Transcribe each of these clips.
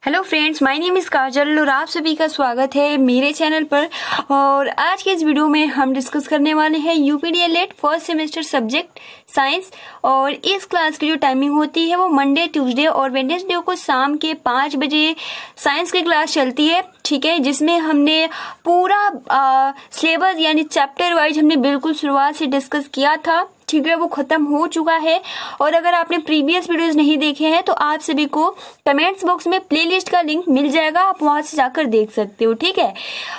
Hello friends, my name is Kajal और आप सभी का स्वागत है मेरे चैनल पर। और आज के इस वीडियो में हम डिस्कस करने वाले हैं यूपीडीएलएड फर्स्ट सेमेस्टर सब्जेक्ट साइंस। और इस क्लास की जो टाइमिंग होती है वो मंडे, ट्यूसडे और वेडनेसडे को शाम के 5 बजे साइंस की क्लास चलती है, ठीक है। जिसमें हमने पूरा सिलेबस यानी चैप्टर वाइज हमने बिल्कुल शुरुआत से डिस्कस किया था, ठीक है। वो खत्म हो चुका है। और अगर आपने प्रीवियस वीडियोस नहीं देखे हैं तो आप सभी को कमेंट्स बॉक्स में प्लेलिस्ट का लिंक मिल जाएगा, आप वहां से जाकर देख सकते हो, ठीक है।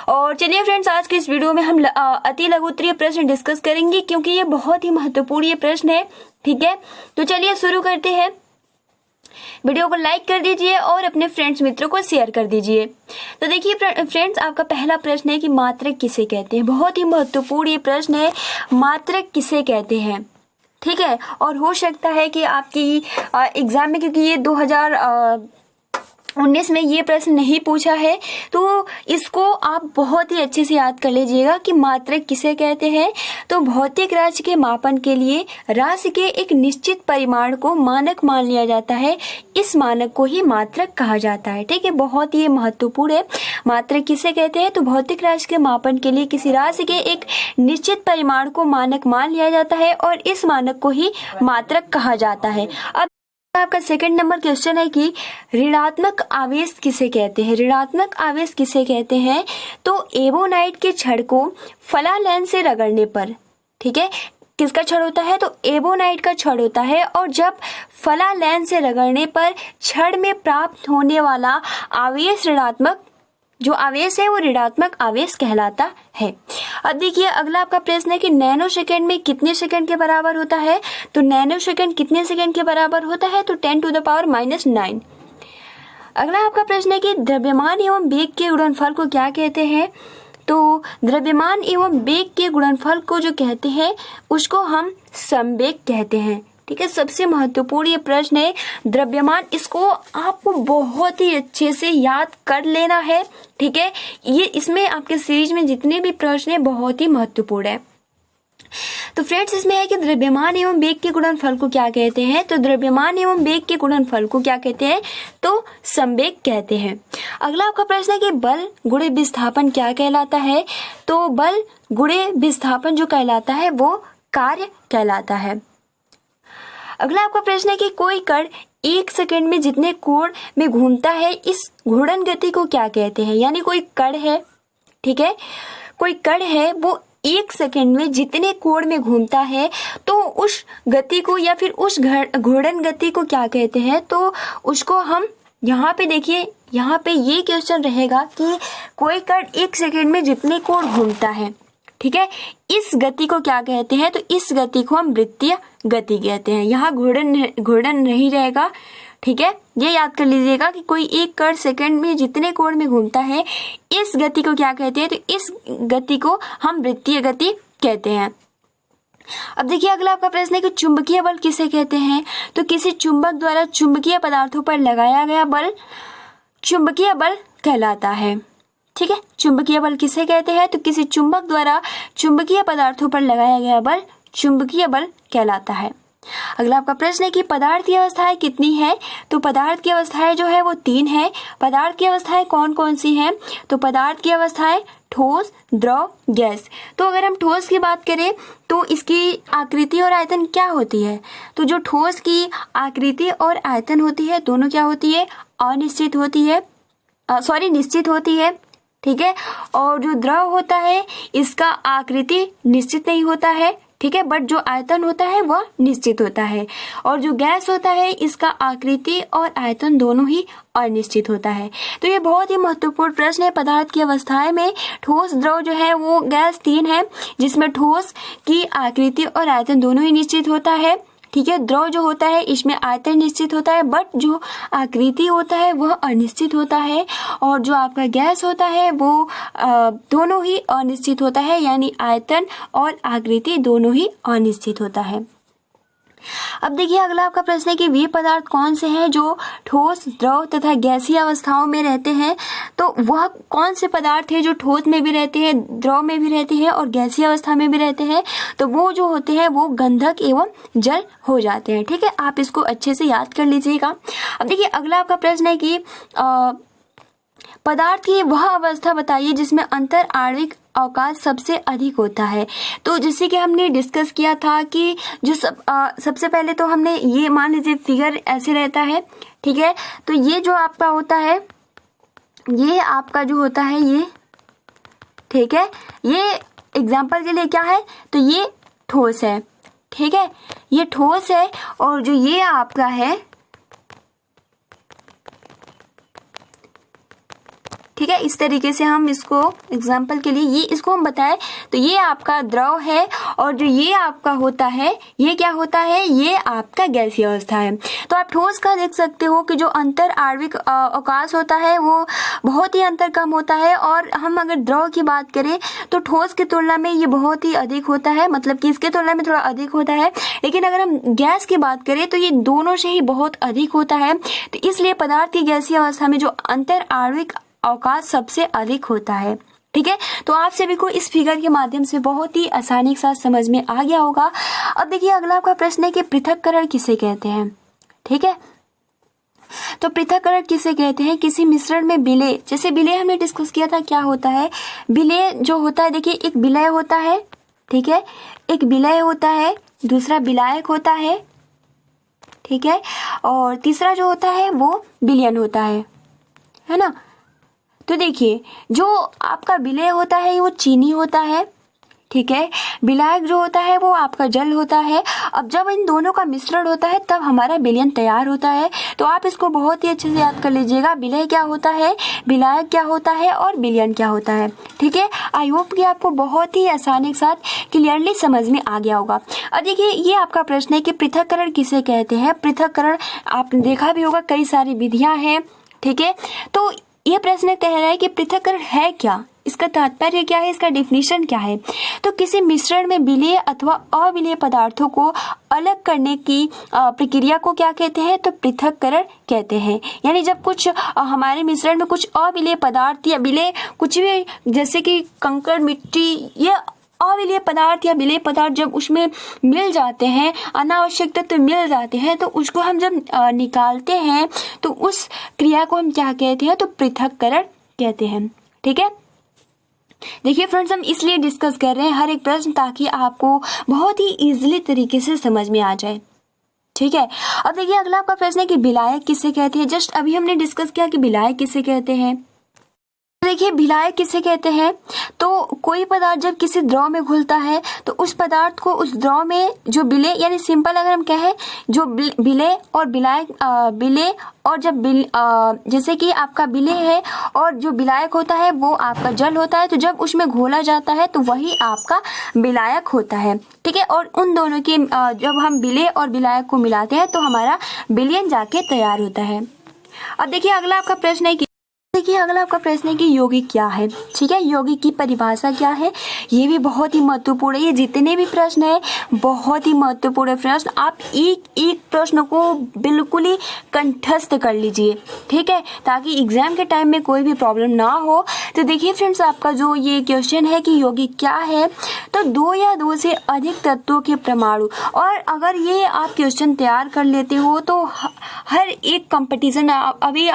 और चलिए फ्रेंड्स, आज के इस वीडियो में हम अति लघु उत्तरीय प्रश्न डिस्कस करेंगे, क्योंकि ये बहुत ही महत्वपूर्ण ये प्रश्न है, ठीक है। तो चलिए शुरू करते हैं। वीडियो को लाइक कर दीजिए और अपने फ्रेंड्स मित्रों को शेयर कर दीजिए। तो देखिए फ्रेंड्स, आपका पहला प्रश्न है कि मात्रक किसे कहते हैं। बहुत ही महत्वपूर्ण ये प्रश्न है, मात्रक किसे कहते हैं, ठीक है। और हो सकता है कि आपकी एग्जाम में, क्योंकि ये 2019 में ये प्रश्न नहीं पूछा है, तो इसको आप बहुत ही अच्छे से याद कर लीजिएगा कि मात्रक किसे कहते हैं। तो भौतिक राशि के मापन के लिए राशि के एक निश्चित परिमाण को मानक मान लिया जाता है, इस मानक को ही मात्रक कहा जाता है, ठीक है। बहुत ही महत्वपूर्ण है। मात्रक किसे कहते हैं, तो भौतिक राशि के मापन के लिए किसी राशि के एक निश्चित परिमाण को मानक मान लिया जाता है और इस मानक को ही मात्रक कहा जाता है। अब आपका सेकंड नंबर क्वेश्चन है कि ऋणात्मक आवेश किसे कहते हैं। ऋणात्मक आवेश किसे कहते हैं, तो एवोनाइट के छड़ को फलालेंस से रगड़ने पर, ठीक है, किसका छड़ होता है, तो एवोनाइट का छड़ होता है। और जब फलालेंस से रगड़ने पर छड़ में प्राप्त होने वाला आवेश ऋणात्मक, जो आवेश है वो ऋणात्मक आवेश कहलाता है। अब देखिए अगला आपका प्रश्न है कि नैनो सेकंड में कितने सेकंड के बराबर होता है, तो नैनो सेकंड कितने सेकंड के बराबर होता है, तो 10⁻⁻⁹। अगला आपका प्रश्न है कि द्रव्यमान एवं वेग के गुणनफल को क्या कहते हैं, तो द्रव्यमान एवं वेग के गुणनफल को जो कहते हैं उसको हम समवेग कहते हैं, ठीक है। सबसे महत्वपूर्ण ये प्रश्न है द्रव्यमान, इसको आपको बहुत ही अच्छे से याद कर लेना है, ठीक है। ये इसमें आपके सीरीज में जितने भी प्रश्न है बहुत ही महत्वपूर्ण है। तो फ्रेंड्स, इसमें है कि द्रव्यमान एवं वेग के गुणनफल को क्या कहते हैं, तो द्रव्यमान एवं वेग के गुणनफल को क्या कहते हैं, तो समवेग कहते हैं। अगला आपका प्रश्न है कि बल गुणे विस्थापन क्या कहलाता है, तो बल गुणे विस्थापन जो कहलाता है वो कार्य कहलाता है। अगला आपका प्रश्न है कि कोई कण 1 सेकंड में जितने कोण में घूमता है, इस घूर्णन गति को क्या कहते हैं। यानी कोई कण है, ठीक है, कोई कण है वो 1 सेकंड में जितने कोण में घूमता है, तो उस गति को या फिर उस घूर्णन गति को क्या कहते हैं, तो उसको हम यहाँ पे देखिए, यहाँ पे ये क्वेश्चन रहेगा कि कोई कण 1 सेकंड में जितने कोण घूमता है, ठीक है, इस गति को क्या कहते हैं, तो इस गति को हम वृत्तीय गति कहते हैं। यहाँ घूर्णन नहीं रहेगा, ठीक है। ये याद कर लीजिएगा कि कोई एक कण सेकंड में जितने कोण में घूमता है, इस गति को क्या कहते हैं, तो इस गति को हम वृत्तीय गति कहते हैं। अब देखिए अगला आपका प्रश्न है कि चुंबकीय बल किसे कहते हैं, तो किसी चुंबक द्वारा चुंबकीय पदार्थों पर लगाया गया बल चुंबकीय बल कहलाता है, ठीक है। चुंबकीय बल किसे कहते हैं, तो किसी चुंबक द्वारा चुंबकीय पदार्थों पर लगाया गया बल चुंबकीय बल कहलाता है। अगला आपका प्रश्न है कि पदार्थ की अवस्थाएं कितनी है, तो पदार्थ की अवस्थाएं जो है वो 3 है। पदार्थ की अवस्थाएं कौन कौन सी हैं, तो पदार्थ की अवस्थाएं ठोस, द्रव, गैस। तो अगर हम ठोस की बात करें तो इसकी आकृति और आयतन क्या होती है, तो जो ठोस की आकृति और आयतन होती है दोनों क्या होती है, अनिश्चित होती है, निश्चित होती है, ठीक है। और जो द्रव होता है इसका आकृति निश्चित नहीं होता है, ठीक है, बट जो आयतन होता है वह निश्चित होता है। और जो गैस होता है इसका आकृति और आयतन दोनों ही अनिश्चित होता है। तो ये बहुत ही महत्वपूर्ण प्रश्न है। पदार्थ की अवस्थाएं में ठोस, द्रव जो है वो गैस 3 है, जिसमें ठोस की आकृति और आयतन दोनों ही निश्चित होता है, ठीक है। द्रव जो होता है इसमें आयतन निश्चित होता है, बट जो आकृति होता है वह अनिश्चित होता है। और जो आपका गैस होता है वो दोनों ही अनिश्चित होता है, यानी आयतन और आकृति दोनों ही अनिश्चित होता है। अब देखिए अगला आपका प्रश्न है कि वे पदार्थ कौन से हैं जो ठोस, द्रव तथा गैसीय अवस्थाओं में रहते हैं। तो वह कौन से पदार्थ हैं जो ठोस में भी रहते हैं, द्रव में भी रहते हैं और गैसीय अवस्था में भी रहते हैं। तो वो जो होते हैं वो गंधक एवं जल हो जाते हैं। ठीक है, आप इसको अच्छे से याद कर लीजिएगा। अब देखिए अगला आपका प्रश्न है कि पदार्थ की वह अवस्था बताइए जिसमें अंतर आणविक अवकाश सबसे अधिक होता है। तो जैसे कि हमने डिस्कस किया था कि जो सबसे पहले तो हमने ये मान लीजिए फिगर ऐसे रहता है। ठीक है, तो ये जो आपका होता है, ये आपका जो होता है ये, ठीक है, ये एग्जाम्पल के लिए क्या है, तो ये ठोस है। ठीक है, ये ठोस है और जो ये आपका है, ठीक है, इस तरीके से हम इसको एग्जाम्पल के लिए ये इसको हम बताएं तो ये आपका द्रव है और जो ये आपका होता है ये क्या होता है, ये आपका गैसीय अवस्था है। तो आप ठोस का देख सकते हो कि जो अंतर आणविक अवकाश होता है वो बहुत ही अंतर कम होता है। और हम अगर द्रव की बात करें तो ठोस की तुलना में ये बहुत ही अधिक होता है, मतलब कि इसके तुलना में थोड़ा अधिक होता है। लेकिन अगर हम गैस की बात करें तो ये दोनों से ही बहुत अधिक होता है। तो इसलिए पदार्थ की गैसीय अवस्था में जो अंतर आणविक अवकाश सबसे अधिक होता है। ठीक है, तो आप सभी को इस फिगर के माध्यम से बहुत ही आसानी के साथ समझ में आ गया होगा। अब देखिए अगला आपका प्रश्न है कि पृथक्करण किसे कहते हैं। ठीक है, तो पृथक्करण किसे कहते हैं, किसी मिश्रण में विलय, जैसे विलय हमने डिस्कस किया था क्या होता है। विलय जो होता है, देखिए एक विलय होता है, ठीक है, एक विलय होता है, दूसरा विलायक होता है, ठीक है, और तीसरा जो होता है वो विलयन होता है ना। तो देखिए जो आपका विलय होता है वो चीनी होता है, ठीक है, विलायक जो होता है वो आपका जल होता है। अब जब इन दोनों का मिश्रण होता है तब हमारा विलयन तैयार होता है। तो आप इसको बहुत ही अच्छे से याद कर लीजिएगा, विलय क्या होता है, विलायक क्या होता है और विलयन क्या होता है। ठीक है, आई होप कि आपको बहुत ही आसानी के साथ क्लियरली समझ में आ गया होगा। अब देखिए ये आपका प्रश्न है कि पृथक्करण किसे कहते हैं। पृथक्करण आपने देखा भी होगा, कई सारी विधियां हैं। ठीक है, तो यह प्रश्न कह रहा है कि पृथक्करण है क्या, इसका तात्पर्य क्या है, इसका डिफिनीशन क्या है। तो किसी मिश्रण में विलेय अथवा अविलेय पदार्थों को अलग करने की प्रक्रिया को क्या कहते हैं, तो पृथक्करण कहते हैं। यानी जब कुछ हमारे मिश्रण में कुछ अविलेय पदार्थ या विलेय कुछ भी, जैसे कि कंकड़, मिट्टी, ये अविलेय पदार्थ या विलेय पदार्थ जब उसमें मिल जाते हैं, अनावश्यक तत्व मिल जाते हैं, तो उसको हम जब निकालते हैं तो उस क्रिया को हम क्या कहते हैं, तो पृथक्करण कहते हैं। ठीक है, देखिए फ्रेंड्स हम इसलिए डिस्कस कर रहे हैं हर एक प्रश्न ताकि आपको बहुत ही इजीली तरीके से समझ में आ जाए। ठीक है, अब देखिए अगला आपका प्रश्न है कि विलायक किसे कहते हैं। जस्ट अभी हमने डिस्कस किया कि विलायक किसे कहते हैं। देखिए विलायक किसे कहते हैं, तो कोई पदार्थ जब किसी द्रव में घुलता है तो उस पदार्थ को उस द्रव में जो विलेय, यानी सिंपल अगर हम कहें जो विलेय और विलायक, विलेय और जब जैसे कि आपका विलेय है और जो विलायक होता है वो आपका जल होता है, तो जब उसमें घोला जाता है तो वही आपका विलायक होता है। ठीक है, और उन दोनों की जब हम विलेय और विलायक को मिलाते हैं तो हमारा विलयन जाके तैयार होता है। अब देखिए अगला आपका प्रश्न है कि यौगिक क्या है। ठीक है, यौगिक की परिभाषा क्या है, ये भी बहुत ही महत्वपूर्ण है। ये जितने भी प्रश्न है बहुत ही महत्वपूर्ण प्रश्न, आप एक एक प्रश्न को बिल्कुल ही कंठस्थ कर लीजिए। ठीक है, ताकि एग्जाम के टाइम में कोई भी प्रॉब्लम ना हो। तो देखिए फ्रेंड्स आपका जो ये क्वेश्चन है कि यौगिक क्या है, तो 2 या 2 से अधिक तत्वों के परमाणु। और अगर ये आप क्वेश्चन तैयार कर लेते हो तो हर एक कंपटीशन, अभी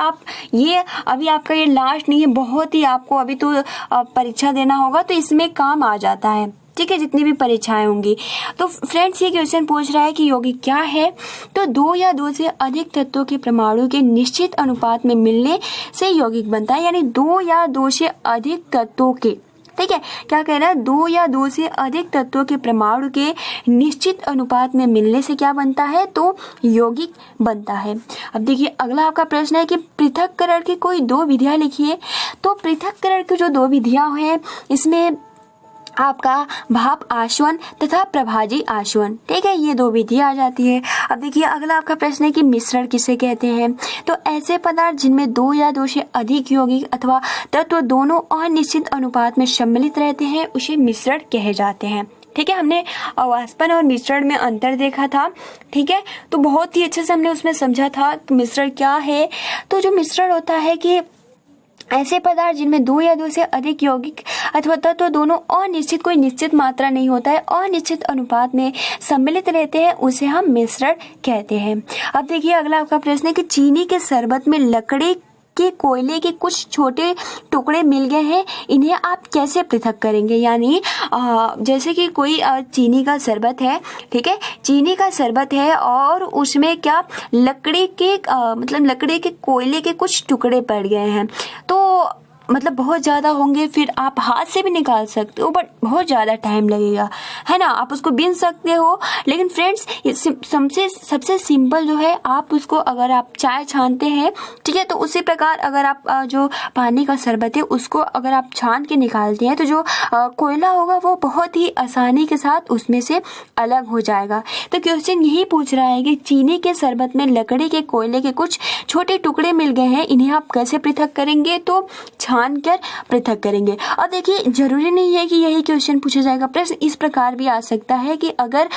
आपका ये लास्ट नहीं है, बहुत ही आपको अभी तो परीक्षा देना होगा तो इसमें काम आ जाता है। ठीक है, जितनी भी परीक्षाएं होंगी। तो फ्रेंड्स ये क्वेश्चन पूछ रहा है कि यौगिक क्या है, तो 2 या 2 से अधिक तत्वों के परमाणु के निश्चित अनुपात में मिलने से यौगिक बनता है। यानी 2 या 2 से अधिक तत्वों के, ठीक है, क्या कह रहा है, 2 या 2 से अधिक तत्वों के परमाणु के निश्चित अनुपात में मिलने से क्या बनता है, तो यौगिक बनता है। अब देखिए अगला आपका प्रश्न है कि पृथक्करण की कोई 2 विधियां लिखिए। तो पृथक्करण की जो 2 विधियां हैं इसमें आपका भाप आसवन तथा प्रभाजी आसवन, ठीक है, ये 2 विधियां आ जाती है। अब देखिए अगला आपका प्रश्न है कि मिश्रण किसे कहते हैं। तो ऐसे पदार्थ जिनमें 2 या 2 से अधिक यौगिक अथवा तत्व दोनों अनिश्चित अनुपात में सम्मिलित रहते हैं उसे मिश्रण कहे जाते हैं। ठीक है, हमने वाष्पन और मिश्रण में अंतर देखा था। ठीक है, तो बहुत ही अच्छे से हमने उसमें समझा था कि मिश्रण क्या है। तो जो मिश्रण होता है कि ऐसे पदार्थ जिनमें दो या दो से अधिक यौगिक अथवा तत्व दोनों अनिश्चित, कोई निश्चित मात्रा नहीं होता है, अनिश्चित अनुपात में सम्मिलित रहते हैं, उसे हम मिश्रण कहते हैं। अब देखिए अगला आपका प्रश्न है कि चीनी के शरबत में लकड़ी के कोयले के कुछ छोटे टुकड़े मिल गए हैं, इन्हें आप कैसे पृथक करेंगे। यानी जैसे कि कोई चीनी का शरबत है, ठीक है, चीनी का शरबत है और उसमें क्या लकड़ी के मतलब लकड़ी के कोयले के कुछ टुकड़े पड़ गए हैं, तो मतलब बहुत ज़्यादा होंगे, फिर आप हाथ से भी निकाल सकते हो बट बहुत ज़्यादा टाइम लगेगा, है ना। आप उसको बीन सकते हो, लेकिन फ्रेंड्स सबसे सिंपल जो है, आप उसको अगर आप चाय छानते हैं, ठीक है, तो उसी प्रकार अगर आप जो पानी का शरबत है उसको अगर आप छान के निकालते हैं तो जो कोयला होगा वो बहुत ही आसानी के साथ उसमें से अलग हो जाएगा। तो क्वेश्चन यही पूछ रहा है कि चीनी के शरबत में लकड़ी के कोयले के कुछ छोटे टुकड़े मिल गए हैं, इन्हें आप कैसे पृथक करेंगे। तो छान कर पृथक करेंगे। और देखिए जरूरी नहीं है कि यही क्वेश्चन पूछा जाएगा, प्रश्न इस प्रकार भी आ सकता है कि अगर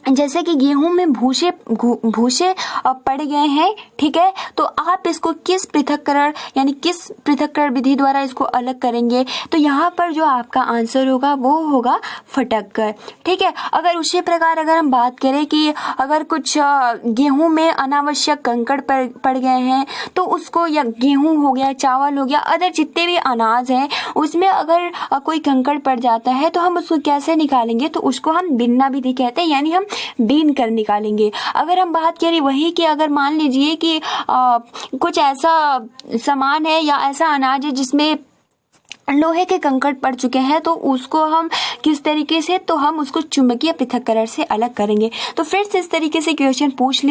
जैसे कि गेहूं में भूसे पड़ गए हैं, ठीक है, तो आप इसको किस पृथक्करण यानी किस पृथक्करण विधि द्वारा इसको अलग करेंगे। तो यहाँ पर जो आपका आंसर होगा वो होगा फटक कर, ठीक है। अगर उसी प्रकार अगर हम बात करें कि अगर कुछ गेहूं में अनावश्यक कंकड़ पड़ गए हैं, तो उसको, या गेहूं हो गया, चावल हो गया, अदर जितने भी अनाज हैं उसमें अगर कोई कंकड़ पड़ जाता है तो हम उसको कैसे निकालेंगे। तो उसको हम बिनना विधि कहते हैं, यानी हम बीन कर निकालेंगे। अगर हम बात करें वही कि अगर मान लीजिए कि कुछ ऐसा सामान है या ऐसा अनाज है जिसमें लोहे के कंकड़ पड़ चुके हैं, तो उसको हम किस तरीके से, तो हम उसको चुंबकीय पृथक्करण से अलग करेंगे। तो फिर से इस तरीके से क्वेश्चन पूछ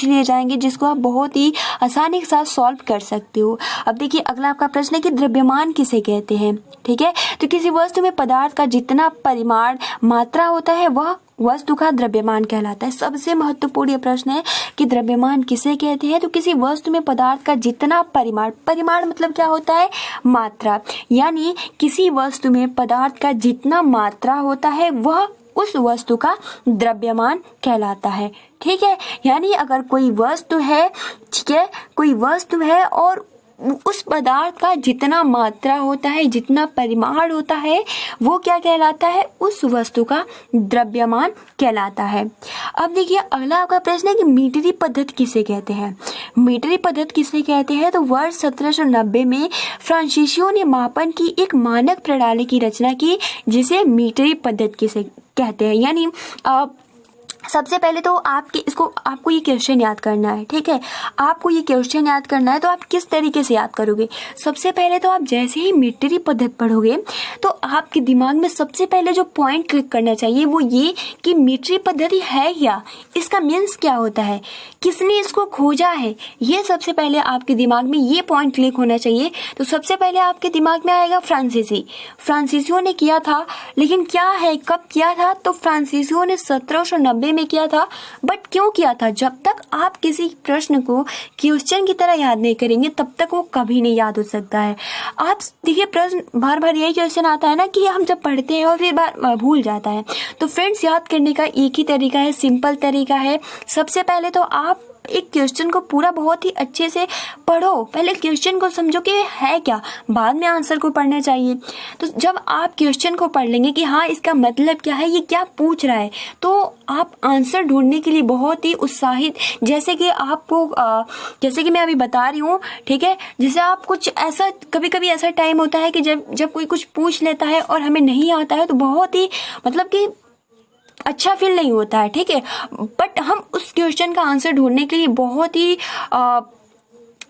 लिए जाएंगे जिसको आप बहुत ही आसानी के साथ सॉल्व कर सकते हो। अब देखिए अगला आपका प्रश्न है कि द्रव्यमान किसे कहते हैं, ठीक है। तो किसी वस्तु में पदार्थ का जितना परिमाण मात्रा होता है वह वस्तु का द्रव्यमान कहलाता है। सबसे महत्वपूर्ण ये प्रश्न है कि द्रव्यमान किसे कहते हैं। तो किसी वस्तु में पदार्थ का जितना परिमाण मतलब क्या होता है, मात्रा, यानी किसी वस्तु में पदार्थ का जितना मात्रा होता है वह उस वस्तु का द्रव्यमान कहलाता है, ठीक है। यानी अगर कोई वस्तु है, ठीक है, कोई वस्तु है और उस पदार्थ का जितना मात्रा होता है, जितना परिमाण होता है, वो क्या कहलाता है, उस वस्तु का द्रव्यमान कहलाता है। अब देखिए अगला आपका प्रश्न है कि मीटरी पद्धति किसे कहते हैं। मीटरी पद्धति किसे कहते हैं। तो वर्ष 1790 में फ्रांसीसियों ने मापन की एक मानक प्रणाली की रचना की जिसे मीटरी पद्धति किसे कहते हैं। यानी सबसे पहले तो आपको ये क्वेश्चन याद करना है, ठीक है। आपको ये क्वेश्चन याद करना है, तो आप किस तरीके से याद करोगे। सबसे पहले तो आप जैसे ही मीटरी पद्धति पढ़ोगे तो आपके दिमाग में सबसे पहले जो पॉइंट क्लिक करना चाहिए वो ये कि मीटरी पद्धति है क्या, इसका मीन्स क्या होता है, किसने इसको खोजा है, ये सबसे पहले आपके दिमाग में ये पॉइंट क्लिक होना चाहिए। तो सबसे पहले आपके दिमाग में आएगा फ्रांसीसियों ने किया था, लेकिन क्या है, कब किया था। तो फ्रांसीसियों ने 1790 में किया था। बट क्यों किया था, जब तक आप किसी प्रश्न को क्वेश्चन की तरह याद नहीं करेंगे तब तक वो कभी नहीं याद हो सकता है। आप देखिए प्रश्न बार बार यही क्वेश्चन आता है ना कि हम जब पढ़ते हैं और फिर बार भूल जाता है। तो फ्रेंड्स याद करने का एक ही तरीका है, सिंपल तरीका है। सबसे पहले तो आप एक क्वेश्चन को पूरा बहुत ही अच्छे से पढ़ो, पहले क्वेश्चन को समझो कि है क्या, बाद में आंसर को पढ़ना चाहिए। तो जब आप क्वेश्चन को पढ़ लेंगे कि हाँ इसका मतलब क्या है, ये क्या पूछ रहा है, तो आप आंसर ढूंढने के लिए बहुत ही उत्साहित, जैसे कि आपको जैसे कि मैं अभी बता रही हूँ, ठीक है। जैसे आप कुछ ऐसा, कभी कभी ऐसा टाइम होता है कि जब कोई कुछ पूछ लेता है और हमें नहीं आता है तो बहुत ही मतलब कि अच्छा फील नहीं होता है, ठीक है। बट हम उस क्वेश्चन का आंसर ढूंढने के लिए बहुत ही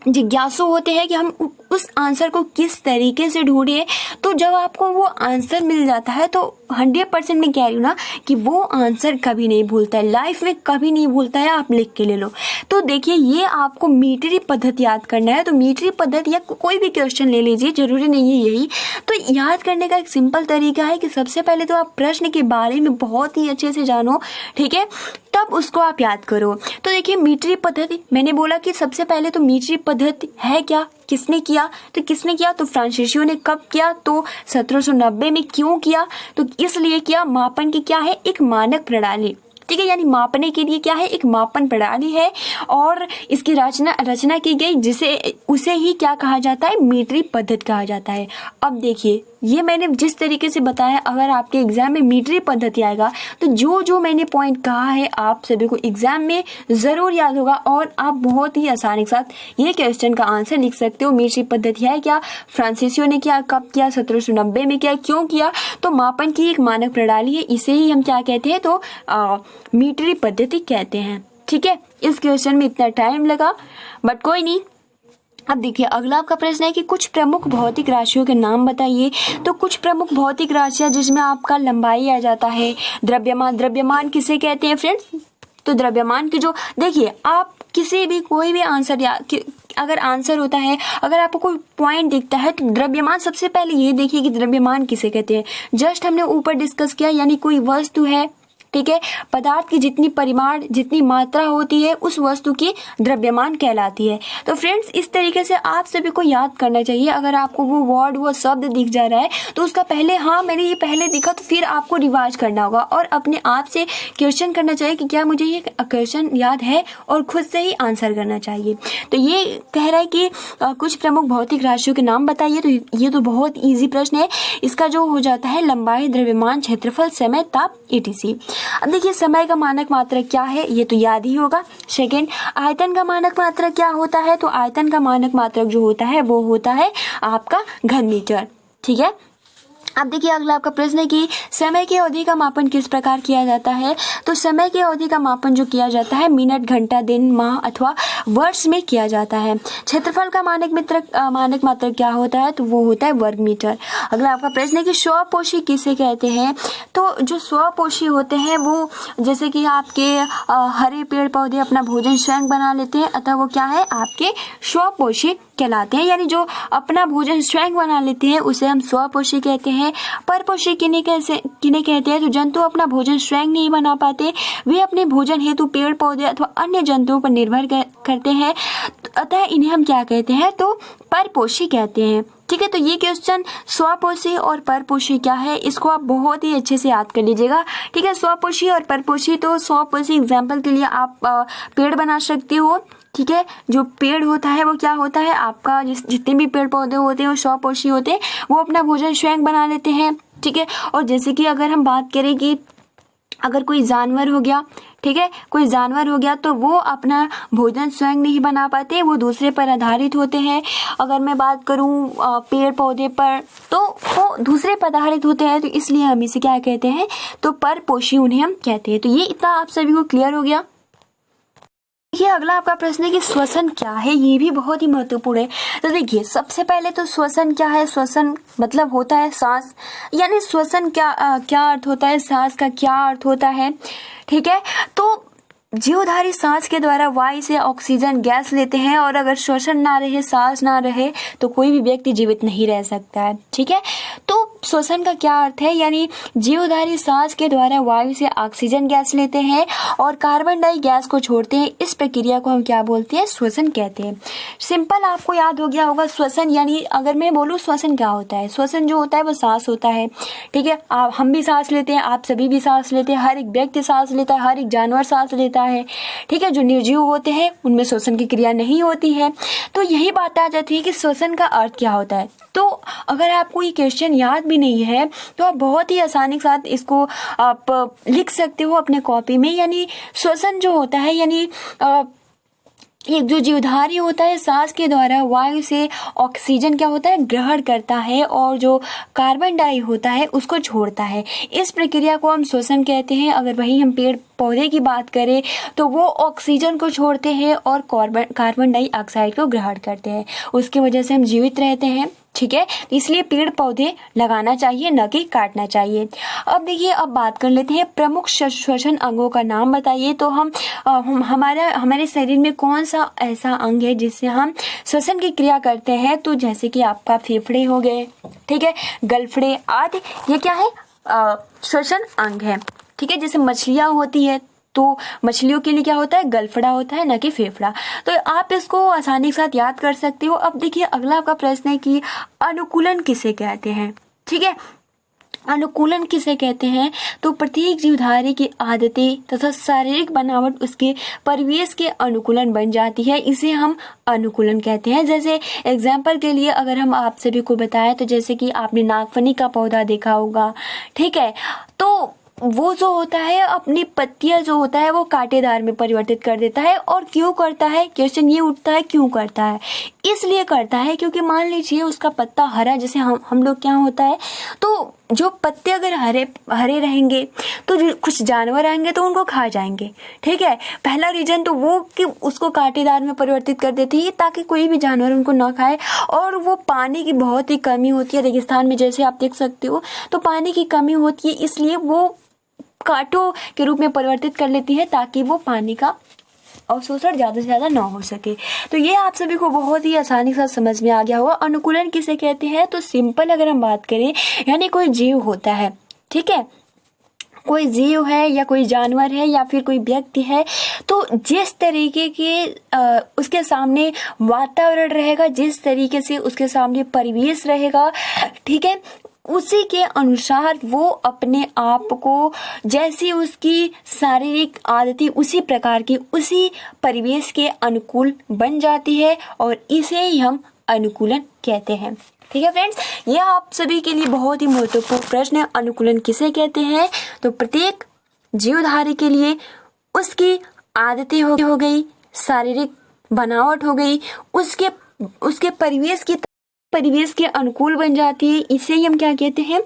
जिज्ञासु होते हैं कि हम उस आंसर को किस तरीके से ढूंढें। तो जब आपको वो आंसर मिल जाता है तो 100% मैं कह रही हूँ ना कि वो आंसर कभी नहीं भूलता है, लाइफ में कभी नहीं भूलता है। आप लिख के ले लो। तो देखिए ये आपको मीटरी पद्धति याद करना है। तो मीटरी पद्धति या कोई भी क्वेश्चन ले लीजिए, जरूरी नहीं है यही। तो याद करने का एक सिंपल तरीका है कि सबसे पहले तो आप प्रश्न के बारे में बहुत ही अच्छे से जानो, ठीक है, तब उसको आप याद करो। तो देखिए मीटरी पद्धति, मैंने बोला कि सबसे पहले तो मीटरी पद्धति है क्या, किसने किया? तो किसने किया? तो फ्रांसीसियो ने। कब किया? तो 1790 में। क्यों किया? तो इसलिए किया, मापन की क्या है? एक मानक प्रणाली, ठीक है, यानी मापने के लिए क्या है? एक मापन प्रणाली है और इसकी रचना की गई, जिसे उसे ही क्या कहा जाता है? मीटरी पद्धति कहा जाता है। अब देखिए, ये मैंने जिस तरीके से बताया, अगर आपके एग्जाम में मीटरी पद्धति आएगा तो जो जो मैंने पॉइंट कहा है आप सभी को एग्जाम में जरूर याद होगा और आप बहुत ही आसानी के साथ ये क्वेश्चन का आंसर लिख सकते हो। मीटरी पद्धति है क्या? फ्रांसीसियो ने किया। कब किया? 1790 में किया। क्यों किया? तो मापन की एक मानक प्रणाली है, इसे ही हम क्या कहते हैं? तो मीटरी पद्धति कहते हैं। ठीक है, इस क्वेश्चन में इतना टाइम लगा, बट कोई नहीं। अब देखिए, अगला आपका प्रश्न है कि कुछ प्रमुख भौतिक राशियों के नाम बताइए। तो कुछ प्रमुख भौतिक राशियां जिसमें आपका लंबाई आ जाता है, द्रव्यमान किसे कहते हैं फ्रेंड्स? तो द्रव्यमान की जो, देखिए आप किसी भी कोई भी आंसर या अगर आंसर होता है, अगर आपको कोई पॉइंट दिखता है तो द्रव्यमान, सबसे पहले ये देखिए कि द्रव्यमान किसे कहते हैं। जस्ट हमने ऊपर डिस्कस किया, यानी कोई वस्तु है, ठीक है, पदार्थ की जितनी परिमाण, जितनी मात्रा होती है उस वस्तु की द्रव्यमान कहलाती है। तो फ्रेंड्स, इस तरीके से आप सभी को याद करना चाहिए। अगर आपको वो वर्ड, वो शब्द दिख जा रहा है तो उसका पहले, हाँ मैंने ये पहले दिखा, तो फिर आपको रिवाइज करना होगा और अपने आप से क्वेश्चन करना चाहिए कि क्या मुझे ये क्वेश्चन याद है, और खुद से ही आंसर करना चाहिए। तो ये कह रहा है कि कुछ प्रमुख भौतिक राशियों के नाम बताइए। तो ये तो बहुत ईजी प्रश्न है। इसका जो हो जाता है लंबाई, द्रव्यमान, क्षेत्रफल, समय, ताप, etc। अब देखिए, समय का मानक मात्रक क्या है? ये तो याद ही होगा। सेकेंड, आयतन का मानक मात्रक क्या होता है? तो आयतन का मानक मात्रक जो होता है वो होता है आपका घन मीटर। ठीक है, अब देखिए, अगला आपका प्रश्न है कि समय की अवधि का मापन किस प्रकार किया जाता है? तो समय की अवधि का मापन जो किया जाता है मिनट, घंटा, दिन, माह अथवा वर्ष में किया जाता है। क्षेत्रफल का मानक मात्रक क्या होता है? तो वो होता है वर्ग मीटर। अगला आपका प्रश्न है कि स्वपोषी किसे कहते हैं? तो जो स्वपोषी होते हैं वो, जैसे कि आपके हरे पेड़ पौधे अपना भोजन स्वयं बना लेते हैं, अतः वो क्या है? आपके स्वपोषी कहलाते हैं, यानी जो अपना भोजन स्वयं बना लेते हैं उसे हम स्वपोषी कहते हैं। परपोषी किन्हें कहते हैं? तो जंतु अपना भोजन स्वयं नहीं बना पाते, वे अपने भोजन हेतु पेड़ पौधे अथवा अन्य जंतुओं पर निर्भर करते हैं, अतः इन्हें हम क्या कहते हैं? तो परपोषी कहते हैं। ठीक है, तो ये क्वेश्चन स्वपोषी और परपोषी क्या है, इसको आप बहुत ही अच्छे से याद कर लीजिएगा। ठीक है, स्वपोषी और परपोषी। तो स्वपोषी एग्जाम्पल के लिए आप पेड़ बना सकते हो। ठीक है, जो पेड़ होता है वो क्या होता है आपका, जितने भी पेड़ पौधे होते हैं वो स्वपोषी होते हैं, वो अपना भोजन स्वयं बना लेते हैं। ठीक है, और जैसे कि अगर हम बात करें कि अगर कोई जानवर हो गया, ठीक है, कोई जानवर हो गया तो वो अपना भोजन स्वयं नहीं बना पाते, वो दूसरे पर आधारित होते हैं। अगर मैं बात करूं पेड़ पौधे पर, तो वो दूसरे पर आधारित होते हैं, तो इसलिए हम इसे क्या कहते हैं? तो परपोषी उन्हें हम कहते हैं। तो ये इतना आप सभी को क्लियर हो गया। देखिए, अगला आपका प्रश्न है कि श्वसन क्या है? ये भी बहुत ही महत्वपूर्ण है। तो देखिए, सबसे पहले तो श्वसन क्या है? श्वसन मतलब होता है सांस, यानी श्वसन क्या अर्थ होता है, सांस का क्या अर्थ होता है? ठीक है, तो जीवधारी सांस के द्वारा वायु से ऑक्सीजन गैस लेते हैं, और अगर श्वसन ना रहे, सांस ना रहे, तो कोई भी व्यक्ति जीवित नहीं रह सकता है। ठीक है, तो श्वसन का क्या अर्थ है? यानी जीवधारी सांस के द्वारा वायु से ऑक्सीजन गैस लेते हैं और कार्बन डाई गैस को छोड़ते हैं। इस प्रक्रिया को हम क्या बोलते हैं? श्वसन कहते हैं। सिंपल आपको याद हो गया होगा श्वसन, यानी अगर मैं बोलूँ श्वसन क्या होता है, श्वसन जो होता है वो सांस होता है। ठीक है, हम भी सांस लेते हैं, आप सभी भी सांस लेते हैं, हर एक व्यक्ति सांस लेता है, हर एक जानवर सांस लेता है। ठीक है, जो निर्जीव होते हैं उनमें श्वसन की क्रिया नहीं होती है। तो यही बात आ जाती है कि श्वसन का अर्थ क्या होता है। तो अगर आपको ये क्वेश्चन याद भी नहीं है तो आप बहुत ही आसानी के साथ इसको आप लिख सकते हो अपने कॉपी में। यानी श्वसन जो होता है, यानी एक जो जीवधारी होता है सांस के द्वारा वायु से ऑक्सीजन क्या होता है? ग्रहण करता है, और जो कार्बन डाई होता है उसको छोड़ता है। इस प्रक्रिया को हम श्वसन कहते हैं। अगर वही हम पेड़ पौधे की बात करें तो वो ऑक्सीजन को छोड़ते हैं और कार्बन डाइऑक्साइड को ग्रहण करते हैं, उसकी वजह से हम जीवित रहते हैं। ठीक है, इसलिए पेड़ पौधे लगाना चाहिए, न कि काटना चाहिए। अब देखिए, अब बात कर लेते हैं प्रमुख श्वसन अंगों का नाम बताइए। तो हमारे शरीर में कौन सा ऐसा अंग है जिससे हम श्वसन की क्रिया करते हैं? तो जैसे कि आपका फेफड़े हो गए, ठीक है, गलफड़े आदि, ये क्या है? श्वसन अंग है। ठीक है, जैसे मछलियां होती है, तो मछलियों के लिए क्या होता है, गलफड़ा होता है, ना कि फेफड़ा। तो आप इसको आसानी के साथ याद कर सकते हो। अब देखिए अगला आपका प्रश्न है कि अनुकूलन किसे कहते हैं। ठीक है, अनुकूलन किसे कहते हैं, तो प्रत्येक जीवधारी की आदतें तथा शारीरिक बनावट उसके परिवेश के अनुकूलन बन जाती है, इसे हम अनुकूलन कहते हैं। जैसे एग्जाम्पल के लिए अगर हम आप सभी को बताएं तो जैसे कि आपने नागफनी का पौधा देखा होगा, ठीक है, तो वो जो होता है अपनी पत्तियां जो होता है वो कांटेदार में परिवर्तित कर देता है। और क्यों करता है, क्वेश्चन ये उठता है क्यों करता है, इसलिए करता है क्योंकि मान लीजिए उसका पत्ता हरा, जैसे हम लोग क्या होता है, तो जो पत्ते अगर हरे हरे रहेंगे तो कुछ जानवर आएंगे तो उनको खा जाएंगे। ठीक है, पहला रीजन तो वो कि उसको कांटेदार में परिवर्तित कर देती है ताकि कोई भी जानवर उनको ना खाए। और वो पानी की बहुत ही कमी होती है रेगिस्तान में, जैसे आप देख सकते हो, तो पानी की कमी होती है, इसलिए वो कांटों के रूप में परिवर्तित कर लेती है ताकि वो पानी का अवशोषण ज़्यादा से ज़्यादा ना हो सके। तो ये आप सभी को बहुत ही आसानी से समझ में आ गया होगा। अनुकूलन किसे कहते हैं, तो सिंपल अगर हम बात करें, यानी कोई जीव होता है, ठीक है, कोई जीव है या कोई जानवर है या फिर कोई व्यक्ति है, तो जिस तरीके के उसके सामने वातावरण रहेगा, जिस तरीके से उसके सामने परिवेश रहेगा, ठीक है, उसी के अनुसार वो अपने आप को, जैसी उसकी शारीरिक आदतें उसी प्रकार की उसी परिवेश के अनुकूल बन जाती है और इसे ही हम अनुकूलन कहते हैं। ठीक है फ्रेंड्स, ये आप सभी के लिए बहुत ही महत्वपूर्ण प्रश्न है, अनुकूलन किसे कहते हैं। तो प्रत्येक जीवधारी के लिए उसकी आदतें हो गई, शारीरिक बनावट हो गई, उसके परिवेश के अनुकूल बन जाती है, इसे ही हम क्या कहते हैं,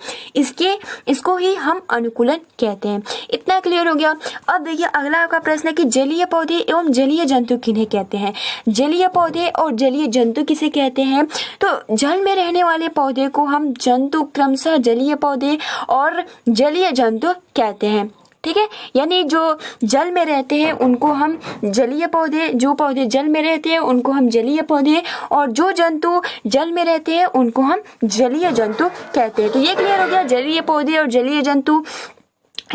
इसको ही हम अनुकूलन कहते हैं। इतना क्लियर हो गया। अब देखिए अगला आपका प्रश्न है कि जलीय पौधे एवं जलीय जंतु किन्हें कहते हैं। जलीय पौधे और जलीय जंतु किसे कहते हैं, तो जल में रहने वाले पौधे को हम जंतु, क्रमशः जलीय पौधे और जलीय जंतु कहते हैं। ठीक है, यानी जो जल में रहते हैं उनको हम जलीय पौधे, जो पौधे जल में रहते हैं उनको हम जलीय पौधे, और जो जंतु जल में रहते हैं उनको हम जलीय जंतु कहते हैं। तो ये क्लियर हो गया, जलीय पौधे और जलीय जंतु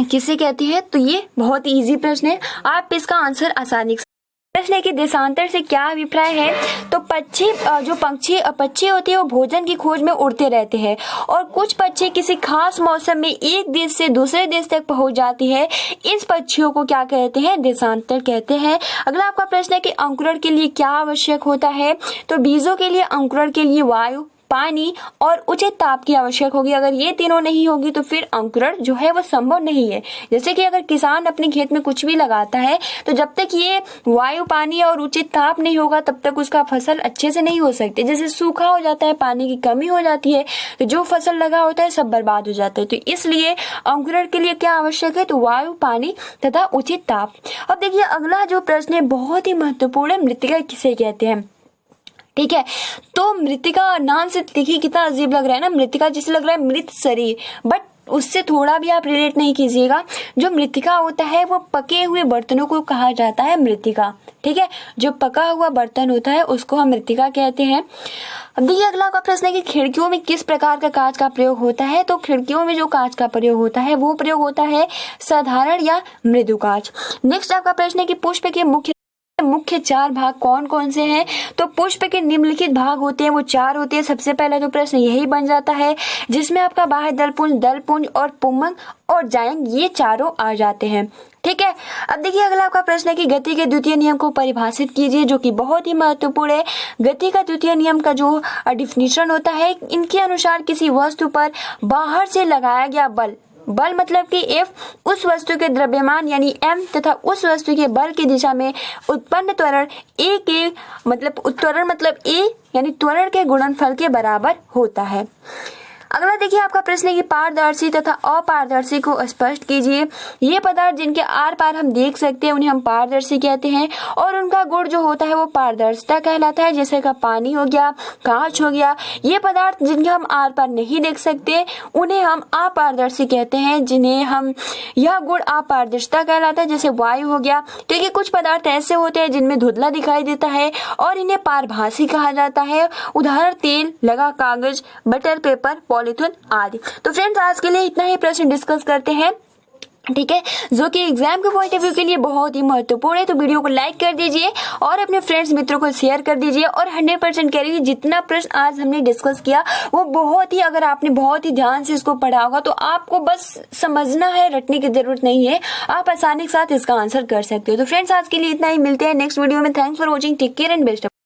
किसे कहते हैं। तो ये बहुत इजी प्रश्न है, आप इसका आंसर आसानी से। प्रश्न है कि देशांतर से क्या अभिप्राय है, तो पक्षी होते हैं वो भोजन की खोज में उड़ते रहते हैं, और कुछ पक्षी किसी खास मौसम में एक देश से दूसरे देश तक पहुंच जाती है, इस पक्षियों को क्या कहते हैं, देशांतर कहते हैं। अगला आपका प्रश्न है कि अंकुरण के लिए क्या आवश्यक होता है, तो बीजों के लिए अंकुरण के लिए वायु, पानी और उचित ताप की आवश्यक होगी। अगर ये तीनों नहीं होगी तो फिर अंकुरण जो है वो संभव नहीं है। जैसे कि अगर किसान अपने खेत में कुछ भी लगाता है तो जब तक ये वायु, पानी और उचित ताप नहीं होगा तब तक उसका फसल अच्छे से नहीं हो सकती। जैसे सूखा हो जाता है, पानी की कमी हो जाती है, तो जो फसल लगा होता है सब बर्बाद हो जाता है। तो इसलिए अंकुरण के लिए क्या आवश्यक है, तो वायु, पानी तथा उचित ताप। अब देखिए अगला जो प्रश्न है बहुत ही महत्वपूर्ण है, मृतिका किसे कहते हैं। ठीक है, तो मृतिका नाम से देखिए कितना अजीब लग रहा है ना, मृतिका जैसे लग रहा है मृत शरीर, बट उससे थोड़ा भी आप रिलेट नहीं कीजिएगा। जो मृतिका होता है वो पके हुए बर्तनों को कहा जाता है मृतिका। ठीक है, जो पका हुआ बर्तन होता है उसको हम मृतिका कहते हैं। अब देखिए अगला का प्रश्न है कि खिड़कियों में किस प्रकार का कांच का प्रयोग होता है, तो खिड़कियों में जो कांच का प्रयोग होता है वो प्रयोग होता है साधारण या मृदु कांच। नेक्स्ट आपका प्रश्न है कि पुष्प के मुख्य चार भाग कौन कौन से हैं, तो पुष्प के निम्नलिखित भाग होते हैं, वो चार होते हैं। सबसे पहला तो प्रश्न यही बन जाता है जिसमें आपका बाह्य दलपुंज और पुंमग और जायंग ये चारों आ जाते हैं। ठीक है, अब देखिए अगला आपका प्रश्न है कि गति के द्वितीय नियम को परिभाषित कीजिए, जो कि बहुत ही महत्वपूर्ण है। गति का द्वितीय नियम का जो डिफिनीशन होता है, इनके अनुसार किसी वस्तु पर बाहर से लगाया गया बल मतलब कि F उस वस्तु के द्रव्यमान यानी M तथा उस वस्तु के बल की दिशा में उत्पन्न त्वरण A यानी त्वरण के गुणनफल के बराबर होता है। अगला देखिए आपका प्रश्न है कि पारदर्शी तथा अपारदर्शी को स्पष्ट कीजिए। ये पदार्थ जिनके आर पार हम देख सकते हैं उन्हें हम पारदर्शी कहते हैं, और उनका गुण जो होता है वो पारदर्शिता कहलाता है, जैसे का पानी हो गया, कांच हो गया। ये पदार्थ जिनके हम आर पार नहीं देख सकते उन्हें हम अपारदर्शी कहते हैं, जिन्हें हम यह गुण अपारदर्शिता कहलाता है, जैसे वायु हो गया। क्योंकि कुछ पदार्थ ऐसे होते हैं जिनमें धुंधला दिखाई देता है और इन्हें पारभासी कहा जाता है। उदाहरण तेल लगा कागज, बटर पेपर, पॉलीथिन आदि। तो फ्रेंड्स आज के लिए इतना ही प्रश्न डिस्कस करते हैं। ठीक है, जो कि एग्जाम के पॉइंट ऑफ व्यू के लिए बहुत ही महत्वपूर्ण है। तो वीडियो को लाइक कर दीजिए और अपने फ्रेंड्स मित्रों को शेयर कर दीजिए और 100% कह रही हूँ जितना प्रश्न आज हमने डिस्कस किया वो बहुत ही, अगर आपने बहुत ही ध्यान से इसको पढ़ा होगा तो आपको बस समझना है, रटने की जरूरत नहीं है, आप आसानी के साथ इसका आंसर कर सकते हो। तो फ्रेंड्स आज के लिए इतना ही, मिलते हैं नेक्स्ट वीडियो में। Thanks for watching, take care and best.